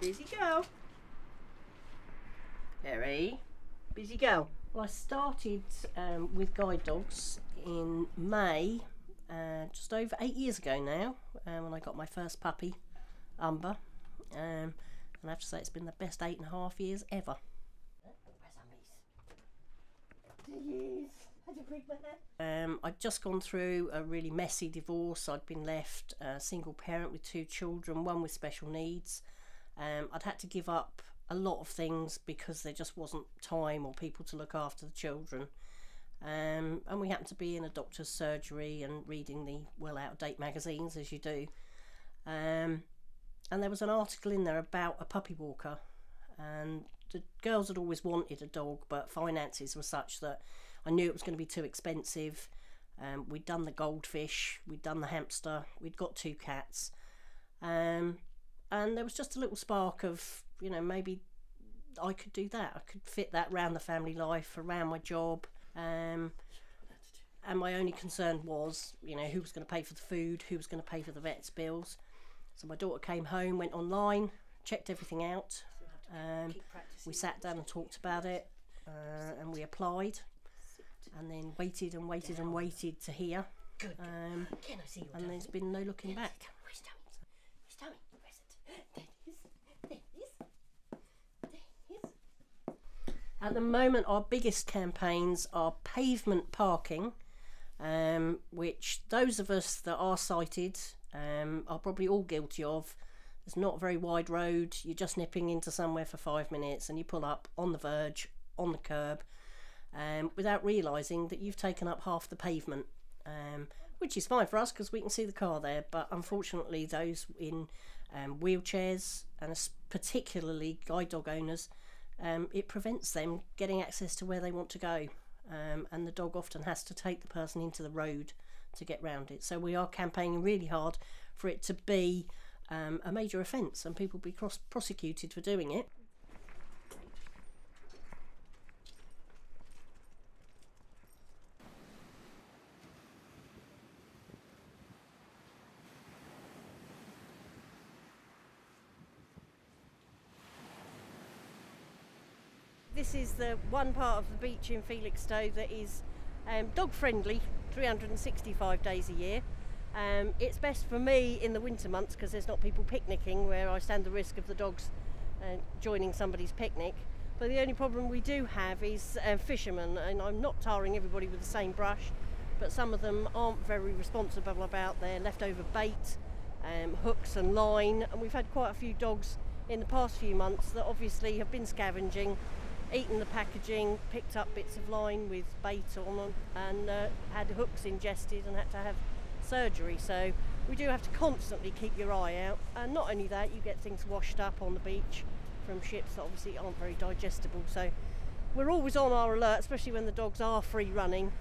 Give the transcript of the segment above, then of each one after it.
Busy girl. Very busy girl. Well, I started with guide dogs in May, just over 8 years ago now, when I got my first puppy, Umber. And I have to say it's been the best 8.5 years ever. I'd just gone through a really messy divorce. I'd been left a single parent with 2 children, one with special needs. I'd had to give up a lot of things because there just wasn't time or people to look after the children. And we happened to be in a doctor's surgery and reading the well out of date magazines, as you do. And there was an article in there about a puppy walker, and the girls had always wanted a dog, but finances were such that I knew it was going to be too expensive. We'd done the goldfish, we'd done the hamster, we'd got 2 cats, and there was just a little spark of, you know, maybe I could do that. I could fit that around the family life, around my job. And my only concern was, you know, who was going to pay for the food, who was going to pay for the vet's bills. So my daughter came home, went online, checked everything out. We sat down and talked about it, and we applied, and then waited and waited and waited to hear. And there's been no looking back. At the moment, our biggest campaigns are pavement parking, which those of us that are sighted are probably all guilty of. It's not a very wide road, you're just nipping into somewhere for 5 minutes and you pull up on the verge, on the curb, without realising that you've taken up half the pavement, which is fine for us because we can see the car there, but unfortunately those in wheelchairs, and particularly guide dog owners, it prevents them getting access to where they want to go, and the dog often has to take the person into the road to get round it. So we are campaigning really hard for it to be a major offence and people be prosecuted for doing it. This is the one part of the beach in Felixstowe that is dog friendly 365 days a year. It's best for me in the winter months because there's not people picnicking where I stand the risk of the dogs joining somebody's picnic. But the only problem we do have is fishermen, and I'm not tarring everybody with the same brush, but some of them aren't very responsible about their leftover bait, hooks and line, and we've had quite a few dogs in the past few months that obviously have been scavenging, eaten the packaging, picked up bits of line with bait on them, and had hooks ingested and had to have surgery. So we do have to constantly keep your eye out, and not only that, you get things washed up on the beach from ships that obviously aren't very digestible. So we're always on our alert, especially when the dogs are free running.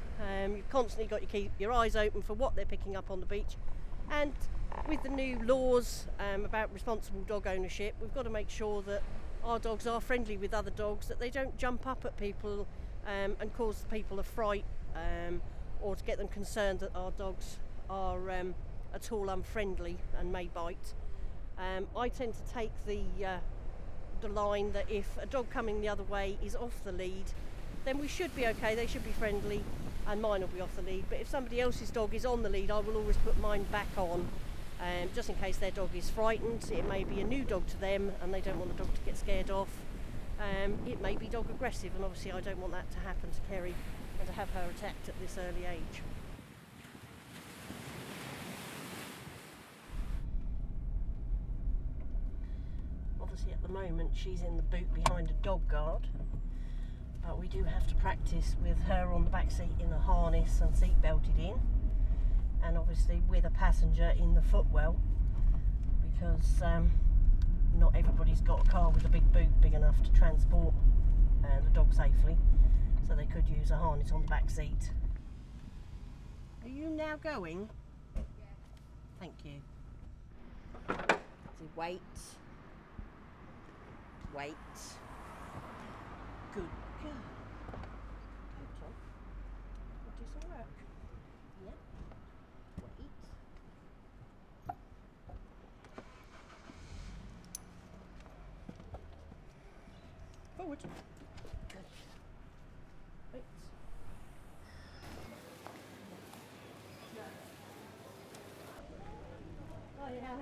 You've constantly got to keep your eyes open for what they're picking up on the beach, and with the new laws about responsible dog ownership, we've got to make sure that our dogs are friendly with other dogs, that they don't jump up at people and cause people a fright, or to get them concerned that our dogs are at all unfriendly and may bite. I tend to take the line that if a dog coming the other way is off the lead, then we should be okay, they should be friendly, and mine will be off the lead. But if somebody else's dog is on the lead, I will always put mine back on, just in case their dog is frightened. It may be a new dog to them and they don't want the dog to get scared off. It may be dog aggressive, and obviously I don't want that to happen to Kerry and to have her attacked at this early age. Obviously at the moment she's in the boot behind a dog guard, but we do have to practice with her on the back seat in a harness and seat belted in, and obviously with a passenger in the footwell, because not everybody's got a car with a big boot big enough to transport the dog safely, so they could use a harness on the back seat. Are you now going? Yeah. Thank you. So wait. Wait. Good girl. Hold on. We'll do some work. Yeah. Wait. Forward. Right. Oh yeah.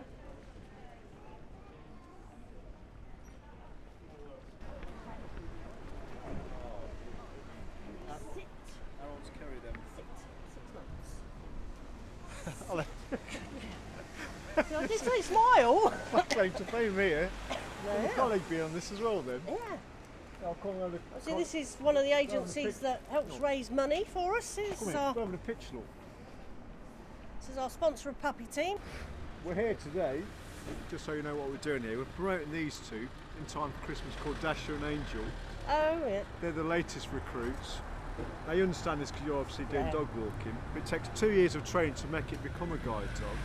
Sit. How old to carry them? Sit. 6 months. I'll So I did say smile. my claim to fame here. Will Yeah. your colleague be on this as well then? Yeah. I'll call over the So this is one of the agencies pic- that helps raise money for us. This Come is here, our, go over the pitch, look. this is our sponsor of Puppy Team. We're here today, just so you know what we're doing here, we're promoting these two in time for Christmas called Dasher and Angel. Oh yeah. They're the latest recruits. Now you understand this because you're obviously doing Yeah. dog walking, but it takes 2 years of training to make it become a guide dog.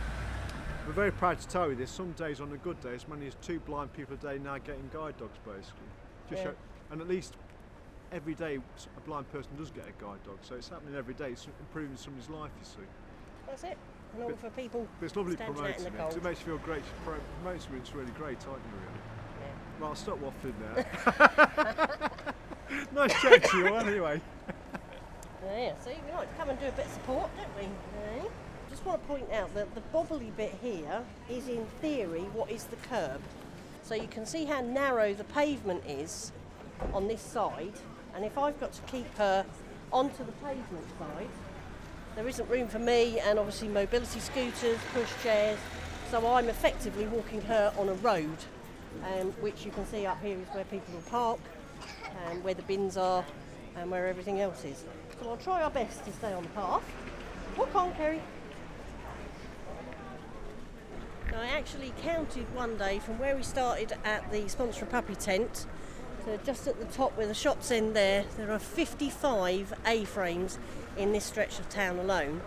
We're very proud to tell you this. Some days on a good day, as many as 2 blind people a day now getting guide dogs basically. Just Yeah. and at least every day a blind person does get a guide dog, so it's happening every day. It's improving somebody's life, you see. That's it. And all But- for people But it's lovely standing out promoting in it the 'cause cold. it makes you feel great. Promoting something it's really great, aren't you, really? Yeah. Right, I'll stop waffling now. Nice chat to you all, anyway. Yeah, see, we like to come and do a bit of support, don't we? Eh? Just want to point out that the bobbly bit here is in theory what is the curb. So you can see how narrow the pavement is on this side, and if I've got to keep her onto the pavement side, there isn't room for me and obviously mobility scooters, push chairs, so I'm effectively walking her on a road, which you can see up here is where people will park, where the bins are, and where everything else is. So I'll try our best to stay on the path. Walk on, Kerry. Now, I actually counted one day from where we started at the Sponsor a Puppy tent to just at the top where the shop's in there are 55 A-frames in this stretch of town alone.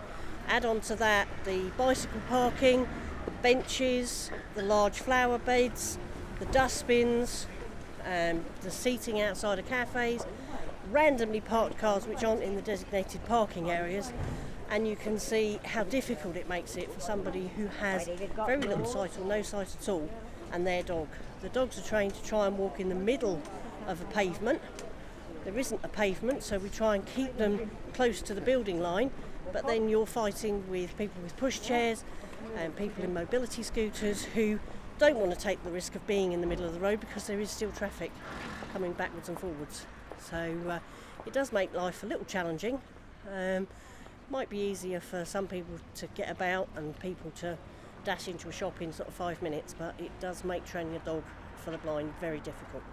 Add on to that the bicycle parking, the benches, the large flower beds, the dustbins, the seating outside of cafes, randomly parked cars which aren't in the designated parking areas, and you can see how difficult it makes it for somebody who has very little sight or no sight at all and their dog. The dogs are trained to try and walk in the middle of a pavement. There isn't a pavement, so we try and keep them close to the building line, but then you're fighting with people with pushchairs and people in mobility scooters who don't want to take the risk of being in the middle of the road because there is still traffic coming backwards and forwards. So it does make life a little challenging. Might be easier for some people to get about and people to dash into a shop in sort of 5 minutes, but it does make training a dog for the blind very difficult.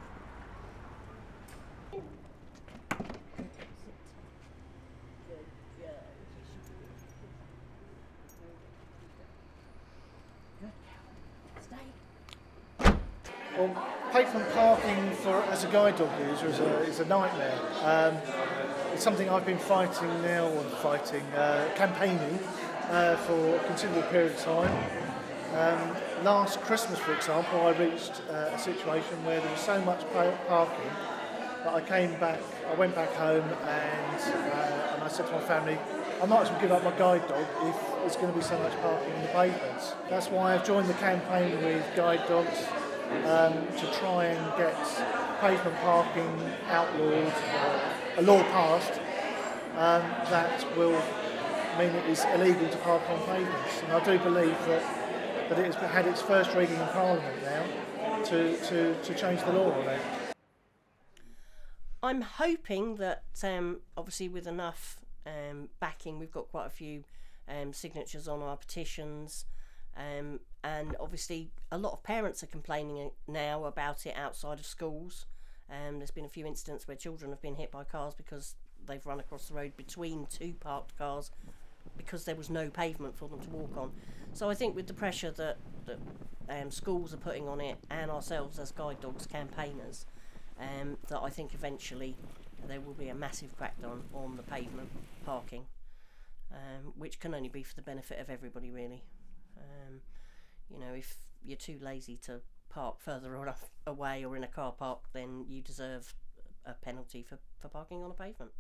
Well, pavement parking for as a guide dog user is a nightmare. It's something I've been fighting now, campaigning for a considerable period of time. Last Christmas, for example, I reached a situation where there was so much parking that I went back home and I said to my family, I might as well give up my guide dog if there's going to be so much parking on the pavements. That's why I've joined the campaign with guide dogs to try and get pavement parking outlawed, a law passed that will mean it is illegal to park on pavements. And I do believe that it has had its first reading in Parliament now to change the law on it. I'm hoping that obviously with enough backing, we've got quite a few signatures on our petitions, and obviously a lot of parents are complaining now about it outside of schools. There's been a few incidents where children have been hit by cars because they've run across the road between 2 parked cars because there was no pavement for them to walk on. So I think with the pressure that schools are putting on it and ourselves as guide dogs campaigners, that I think eventually there will be a massive crackdown on the pavement parking, which can only be for the benefit of everybody really. You know, if you're too lazy to park further away or in a car park, then you deserve a penalty for parking on a pavement.